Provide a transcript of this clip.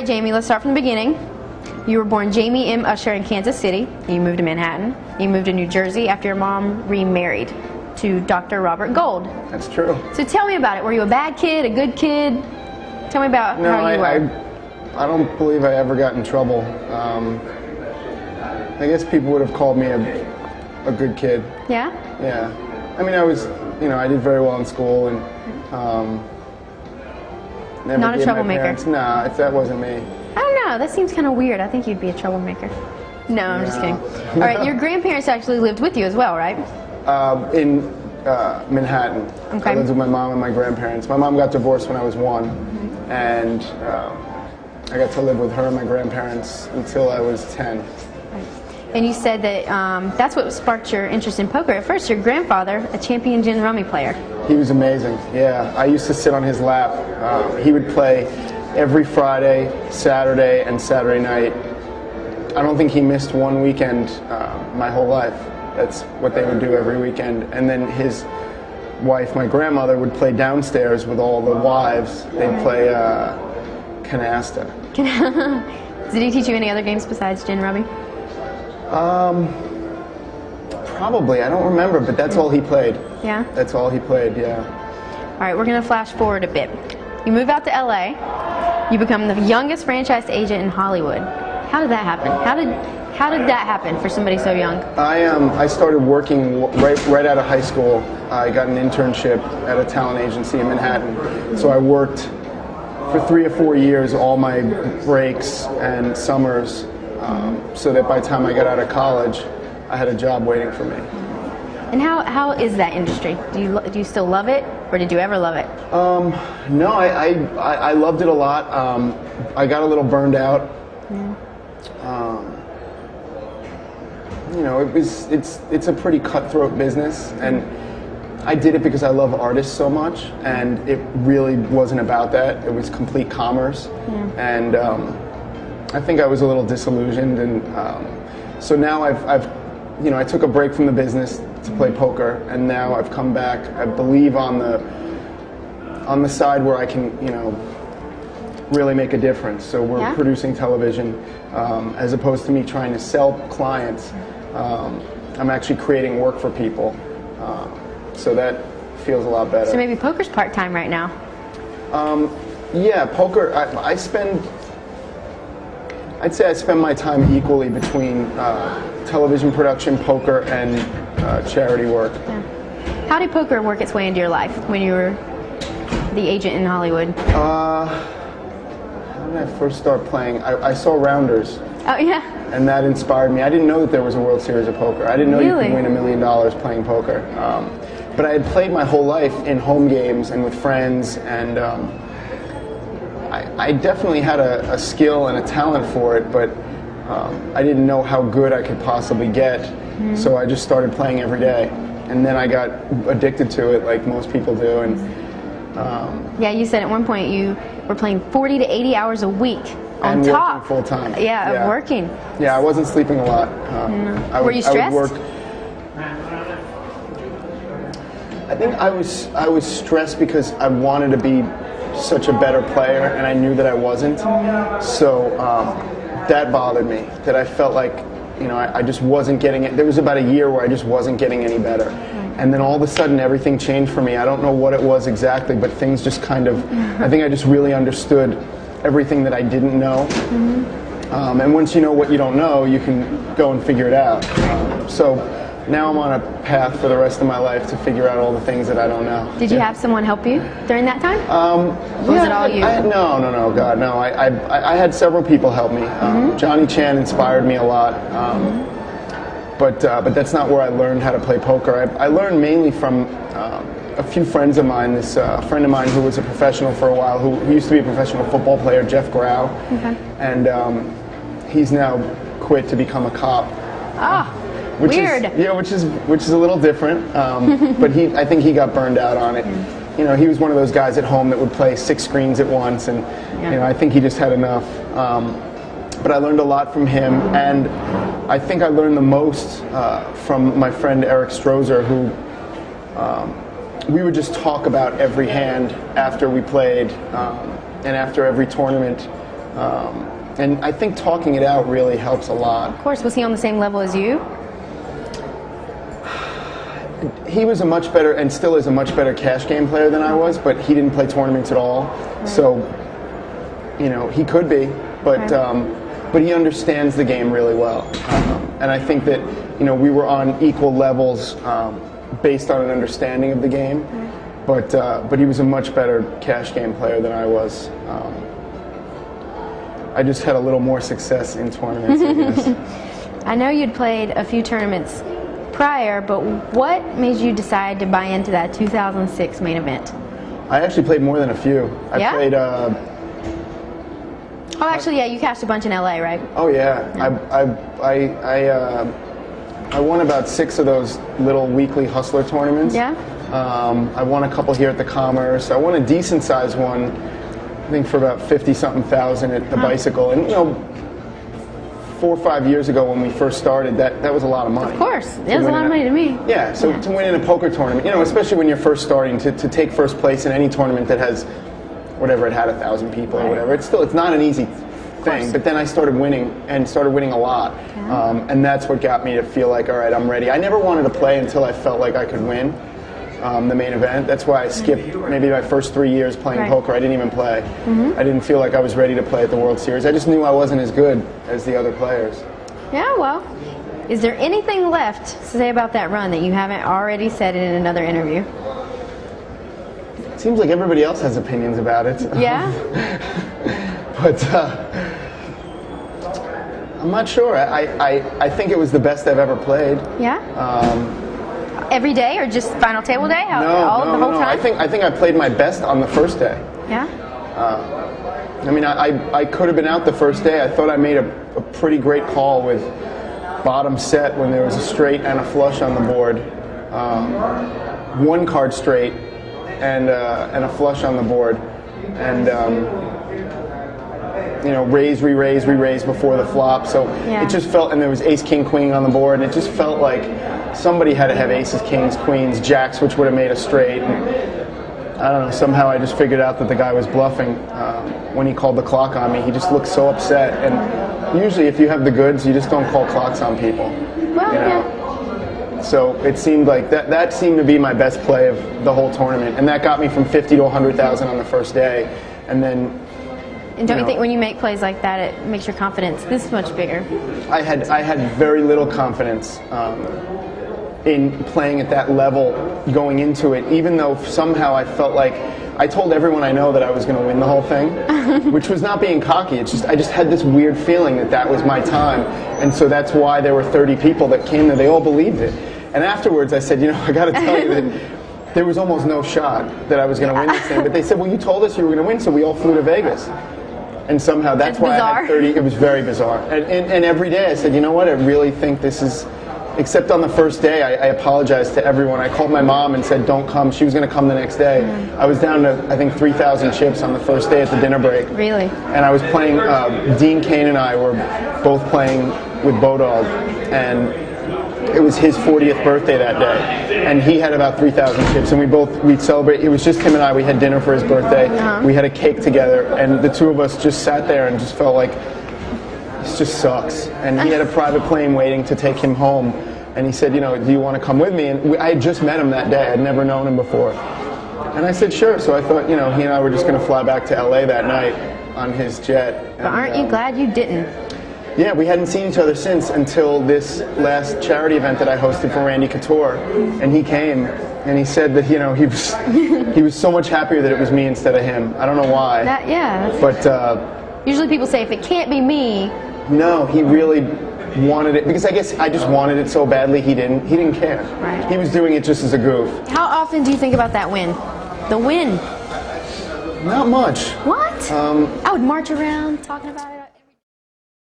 Jamie, let's start from the beginning. You were born Jamie M. Usher in Kansas City. You moved to Manhattan. You moved to New Jersey after your mom remarried to Dr. Robert Gold. That's true. So tell me about it. Were you a bad kid, a good kid? Tell me about how you were. I don't believe I ever got in trouble. I guess people would have called me a good kid. Yeah? Yeah. I mean, I did very well in school and never Not a gave my troublemaker. parents- Nah, that wasn't me. I don't know. That seems kind of weird. I think you'd be a troublemaker. No, I'm just kidding. All right, your grandparents actually lived with you as well, right? In Manhattan. Okay. I lived with my mom and my grandparents. My mom got divorced when I was 1, and I got to live with her and my grandparents until I was 10. And you said that that's what sparked your interest in poker. At first, your grandfather, a champion gin rummy player. He was amazing, yeah. I used to sit on his lap. He would play every Friday, Saturday, and Saturday night. I don't think he missed one weekend my whole life. That's what they would do every weekend. And then his wife, my grandmother, would play downstairs with all the wives. They'd play canasta. Did he teach you any other games besides gin rummy? Probably, I don't remember, but that's all he played. Yeah? That's all he played, yeah. All right, we're going to flash forward a bit. You move out to LA. You become the youngest franchised agent in Hollywood. How did that happen? How did that happen for somebody so young? I started working right out of high school. I got an internship at a talent agency in Manhattan. So I worked for 3 or 4 years, all my breaks and summers, so that by the time I got out of college, I had a job waiting for me. And how is that industry? Do you still love it, or did you ever love it? No, I loved it a lot. I got a little burned out. You know, it's a pretty cutthroat business, and I did it because I love artists so much, and it really wasn't about that. It was complete commerce, and I think I was a little disillusioned, and so now I took a break from the business to play poker, and now I've come back. I believe on the side where I can, really make a difference. So we're producing television, as opposed to me trying to sell clients. I'm actually creating work for people, so that feels a lot better. So maybe poker's part-time right now. Yeah, poker. I'd say I spend my time equally between television production, poker, and charity work. Yeah. How did poker work its way into your life when you were the agent in Hollywood? How did I first start playing? I saw Rounders. Oh, yeah. And that inspired me. I didn't know that there was a World Series of Poker. I didn't know you could win $1 million playing poker. But I had played my whole life in home games and with friends, and I definitely had a skill and a talent for it, but I didn't know how good I could possibly get. So I just started playing every day. And then I got addicted to it like most people do. And yeah, you said at one point you were playing 40 to 80 hours a week on and top. Working full time. Yeah, of working. Yeah, I wasn't sleeping a lot. Were you stressed? I would work. I think I was stressed because I wanted to be such a better player, and I knew that I wasn't. So that bothered me. That I felt like, I just wasn't getting it. There was about a year where I just wasn't getting any better. And then all of a sudden everything changed for me. I don't know what it was exactly, but things just kind of, I think I just really understood everything that I didn't know. And once you know what you don't know, you can go and figure it out. So now I'm on a path for the rest of my life to figure out all the things that I don't know. Did you have someone help you during that time? Was it all you? No, God, no. I had several people help me. Johnny Chan inspired me a lot. But that's not where I learned how to play poker. I learned mainly from a few friends of mine. This friend of mine who was a professional for a while, who used to be a professional football player, Jeff Grau, and he's now quit to become a cop. Which weird. Which is a little different. But I think he got burned out on it. He was one of those guys at home that would play 6 screens at once, and I think he just had enough. But I learned a lot from him, and I think I learned the most from my friend Eric Strozer, who we would just talk about every hand after we played, and after every tournament. And I think talking it out really helps a lot. Of course, was he on the same level as you? He was a much better, and still is a much better cash game player than I was, but he didn't play tournaments at all. Right. So, you know, he could be, but but he understands the game really well. And I think that, you know, we were on equal levels based on an understanding of the game. But he was a much better cash game player than I was. I just had a little more success in tournaments, I guess. I know you'd played a few tournaments prior, but what made you decide to buy into that 2006 main event? I actually played more than a few. I played. Oh, actually, yeah, you cashed a bunch in LA, right? Oh yeah, I won about 6 of those little weekly hustler tournaments. Yeah. I won a couple here at the Commerce. I won a decent sized one, I think for about 50-something thousand at the Bicycle. And you know, 4 or 5 years ago when we first started, that was a lot of money. Of course, it was a lot of money to me. Yeah, so to win in a poker tournament, you know, especially when you're first starting, to take first place in any tournament that has whatever it had, 1,000 people or whatever, it's not an easy thing. But then I started winning a lot, and that's what got me to feel like, all right, I'm ready. I never wanted to play until I felt like I could win the main event. That's why I skipped maybe my first 3 years playing poker. I didn't even play. I didn't feel like I was ready to play at the World Series. I just knew I wasn't as good as the other players. Yeah, well, is there anything left to say about that run that you haven't already said in another interview? It seems like everybody else has opinions about it. Yeah? But I'm not sure. I think it was the best I've ever played. Yeah? Every day or just final table day? No, the whole time? I think I played my best on the first day. Yeah? I mean, I could have been out the first day. I thought I made a pretty great call with bottom set when there was a straight and a flush on the board. 1 card straight and a flush on the board. And you know, raise, re-raise before the flop. So it just felt, and there was ace, king, queen on the board, and it just felt like somebody had to have aces, kings, queens, jacks, which would have made a straight. And I don't know, somehow I just figured out that the guy was bluffing when he called the clock on me. He just looked so upset. And usually if you have the goods, you just don't call clocks on people. Well, you know? So it seemed like that seemed to be my best play of the whole tournament. And that got me from 50 to 100,000 on the first day. And then and don't you think when you make plays like that, it makes your confidence this much bigger? I had very little confidence in playing at that level going into it, even though somehow I felt like I told everyone I know that I was going to win the whole thing, which was not being cocky. It's just I just had this weird feeling that was my time, and so that's why there were 30 people that came there. They all believed it, and afterwards I said, you know, I got to tell you that there was almost no shot that I was going to win this thing. But they said, well, you told us you were going to win, so we all flew to Vegas. And somehow that's why I had 30. It was very bizarre. And every day I said, you know what, I really think this is, except on the first day, I apologized to everyone. I called my mom and said, don't come. She was going to come the next day. I was down to, I think, 3,000 chips on the first day at the dinner break. Really? And I was playing, Dean Cain and I were both playing with Bodog. And it was his 40th birthday that day, and he had about 3,000 chips, and we'd celebrate. It was just him and I. We had dinner for his birthday. We had a cake together, and the two of us just sat there and just felt like this just sucks. And he had a private plane waiting to take him home, and he said, you know, do you want to come with me? And I had just met him that day. I'd never known him before, and I said sure. So I thought, you know, he and I were just going to fly back to LA that night on his jet. But aren't you glad you didn't? Yeah, we hadn't seen each other since until this last charity event that I hosted for Randy Couture, and he came and he said that, you know, he was so much happier that it was me instead of him. I don't know why. But usually people say if it can't be me. No, he really wanted it because I guess I just wanted it so badly. He didn't care. Right. He was doing it just as a goof. How often do you think about that win? The win? Not much. What? I would march around talking about it.